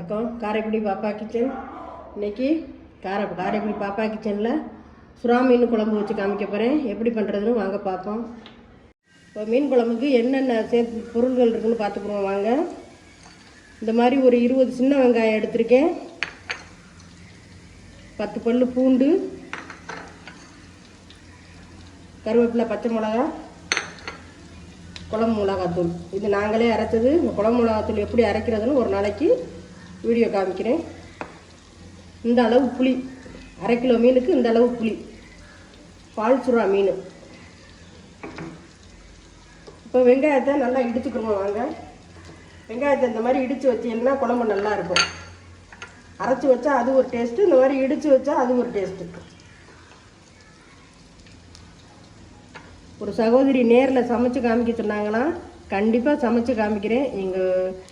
வணக்கம். காரைக்குடி பாப்பா கிச்சன். இன்றைக்கி காரைக்குடி பாப்பா கிச்சனில் சுறா மீன் குழம்பு வச்சு காமிக்க போகிறேன். எப்படி பண்ணுறதுன்னு வாங்க பார்ப்போம். இப்போ மீன் குழம்புக்கு என்னென்ன பொருள்கள் இருக்குதுன்னு பார்த்துக்குறோம் வாங்க. இந்த மாதிரி ஒரு 20 சின்ன வெங்காயம் எடுத்திருக்கேன், 10 பல்லு பூண்டு, கருவேப்பிலை, பச்சை மிளகா, குழம்பு மிளகாத்தூள். இது நாங்களே அரைச்சது. இந்த குழம்பு மிளகாத்தூள் எப்படி அரைக்கிறதுன்னு ஒரு நாளைக்கு வீடியோ காமிக்கிறேன். இந்த அளவு புளி, 1/2 கிலோ மீனுக்கு இந்த அளவு புளி. பால் சுறா மீன். இப்போ வெங்காயத்தை நல்லா இடிச்சுக்கிறோம் வாங்க. வெங்காயத்தை இந்த மாதிரி இடித்து வச்சிங்கன்னா குழம்பு நல்லாயிருக்கும். அரைச்சி வச்சா அது ஒரு டேஸ்ட்டு, இந்த மாதிரி இடித்து வச்சா அது ஒரு டேஸ்ட்டு. ஒரு சகோதரி நேரில் சமைச்சு காமிக்க சொன்னாங்களாம். கண்டிப்பாக சமைச்சு காமிக்கிறேன். எங்கள்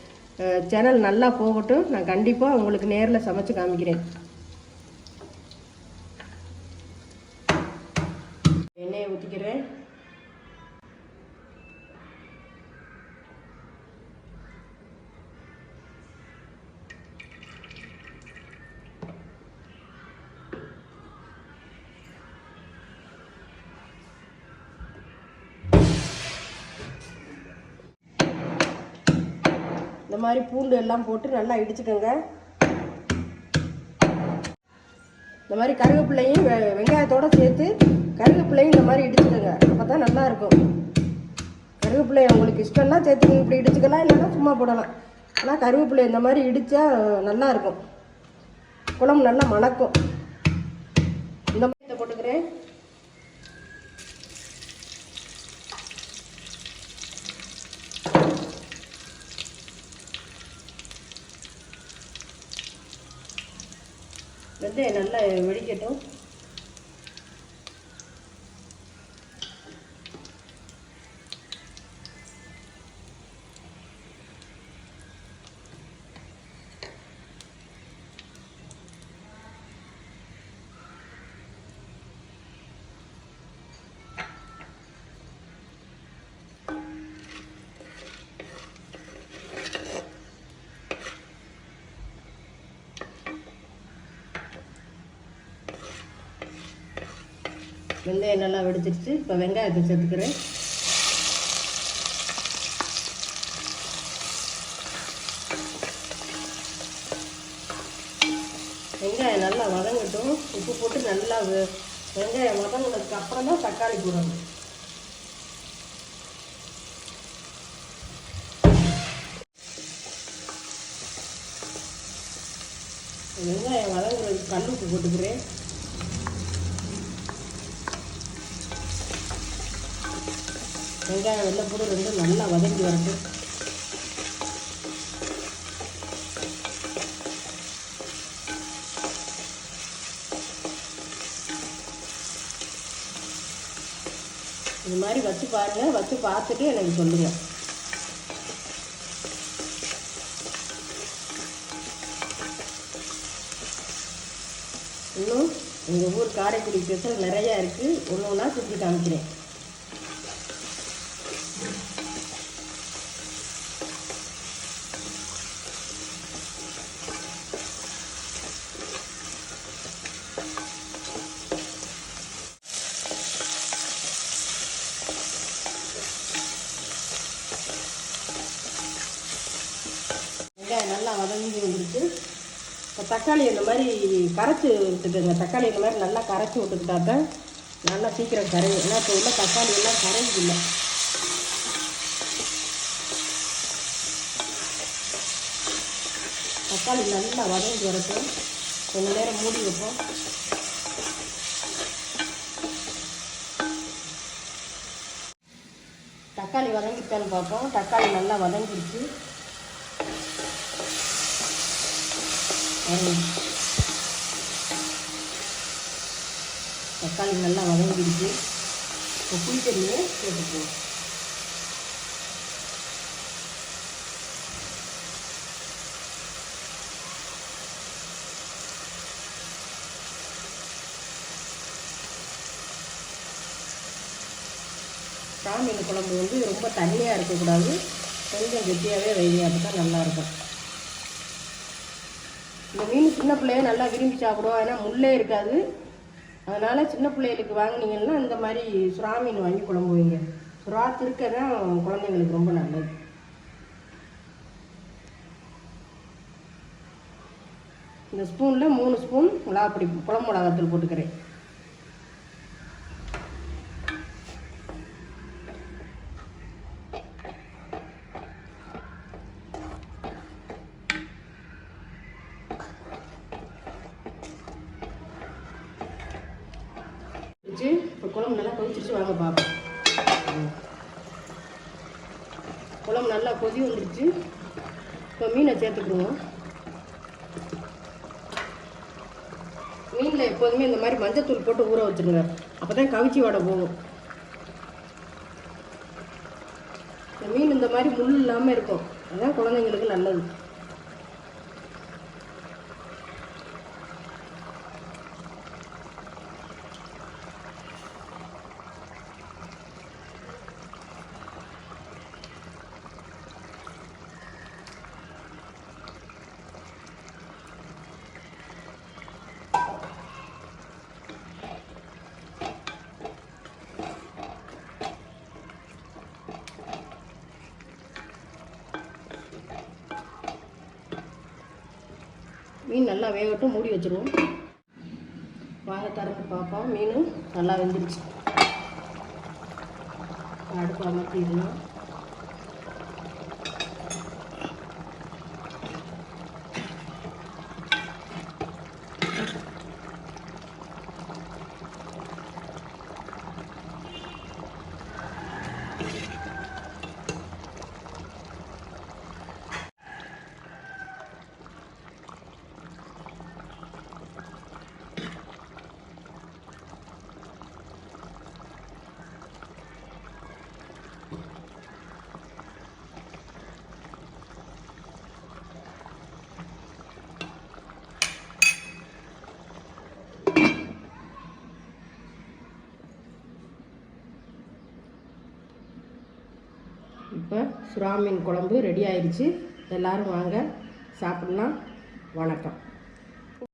சேனல் நல்லா போகட்டும், நான் கண்டிப்பாக உங்களுக்கு நேரில் சமைச்சு காமிக்கிறேன். எண்ணெயை ஊற்றிக்கிறேன். இந்த மாதிரி பூண்டு எல்லாம் போட்டு நல்லா இடிச்சுக்கோங்க. இந்த மாதிரி கருவேப்பிலையும் வெங்காயத்தோடு சேர்த்து கருவேப்பிலையும் இந்த மாதிரி இடிச்சுக்கோங்க. அப்போ தான் நல்லாயிருக்கும். கருவேப்பிலை உங்களுக்கு இஷ்டம்னா சேர்த்து இப்படி இடிச்சுக்கலாம், இல்லைன்னா சும்மா போடலாம். ஆனால் கருவேப்பிலை இந்த மாதிரி இடித்தா நல்லாயிருக்கும், குழம்பு நல்லா மணக்கும். இந்த மாதிரி இதை போட்டுக்கிறேன். வெந்தயம் நல்லா வெடிக்கட்டும். வெங்காயம் நல்லா வெடிச்சிருச்சு. இப்போ வெங்காயத்தை சேர்த்துக்கிறேன். வெங்காயம் நல்லா வதங்கட்டும். உப்பு போட்டு நல்லா வெங்காயம் வதங்கினதுக்கு அப்புறம் தான் தக்காளி போடணும். வெங்காயம் வதங்குறதுக்கு கல் உப்பு போட்டுக்கிறேன். வெங்காயம் வெள்ளைப்பூடு ரெண்டும் நல்லா வதங்கி வரட்டும். இது மாதிரி வச்சு பாருங்கள். வச்சு பார்த்துட்டு எனக்கு சொல்லுங்கள். இன்னும் எங்கள் ஊர் காரைக்குடி ஸ்பெஷல் நிறையா இருக்குது. ஒன்று ஒன்றா செஞ்சு காமிக்கிறேன். வெங்காயம் நல்லா வதங்கி வந்துருக்கு. இப்போ தக்காளி இந்த மாதிரி கரைச்சி விட்டுக்குங்க. தக்காளி இந்த மாதிரி நல்லா கரைச்சி விட்டுக்கிட்டா தான் நல்லா சீக்கிரம் கரையும். ஏன்னா இப்போ உள்ள தக்காளி எல்லாம் கரையில்லை. தக்காளி நல்லா வதங்கி வரட்டும். கொஞ்சம் நேரம் மூடி வைப்போம். தக்காளி வதங்கிட்டான்னு பார்ப்போம். தக்காளி நல்லா வதங்கிடுச்சு. தக்காளி நல்லா வதங்கிடுச்சு. இப்போ புளித்தண்ணியை சேர்த்துக்குவோம். சாமீன் குழம்பு ரொம்ப தண்ணியாக இருக்கக்கூடாது, கொஞ்சம் கெட்டியாகவே வைங்க, அப்போ தான் நல்லாயிருக்கும். இந்த மீன் சின்ன பிள்ளைய நல்லா விரும்பி சாப்பிடுவோம். ஏன்னா முள்ளே இருக்காது. அதனால் சின்ன பிள்ளைகளுக்கு வாங்கினீங்கன்னா இந்த மாதிரி சுறா மீன் வாங்கி குழம்பு வைங்க. சுறா திருக்க தான் குழந்தைங்களுக்கு ரொம்ப நல்லது. இந்த ஸ்பூனில் 3 ஸ்பூன் மிளகாப்பொடி குழம்பு மிளகாத்தூள் போட்டுக்கிறேன். இப்போ குழம்பு நல்லா கொதிச்சிருச்சு, வாங்க பார்ப்போம். குழம்பு நல்லா கொதி வந்துருச்சு. இப்போ மீனை சேர்த்துக்குருவோம். மீனில் எப்போதுமே இந்த மாதிரி மஞ்சத்தூள் போட்டு ஊற வச்சுருங்க, அப்போ தான் கவிச்சி வாடை போகும். இந்த மீன் இந்த மாதிரி முள் இல்லாமல் இருக்கும், அதுதான் குழந்தைங்களுக்கு நல்லது. மீன் நல்லா வேகட்டும், மூடி வச்சுருவோம். வாங்க திறந்து பார்ப்போம். மீன் நல்லா வெந்துருச்சு. அடுப்பு அமர்த்திடலாம். இப்போ சுறா மீன் குழம்பு ரெடி ஆயிடுச்சு. எல்லோரும் வாங்க சாப்பிட்லாம். வணக்கம்.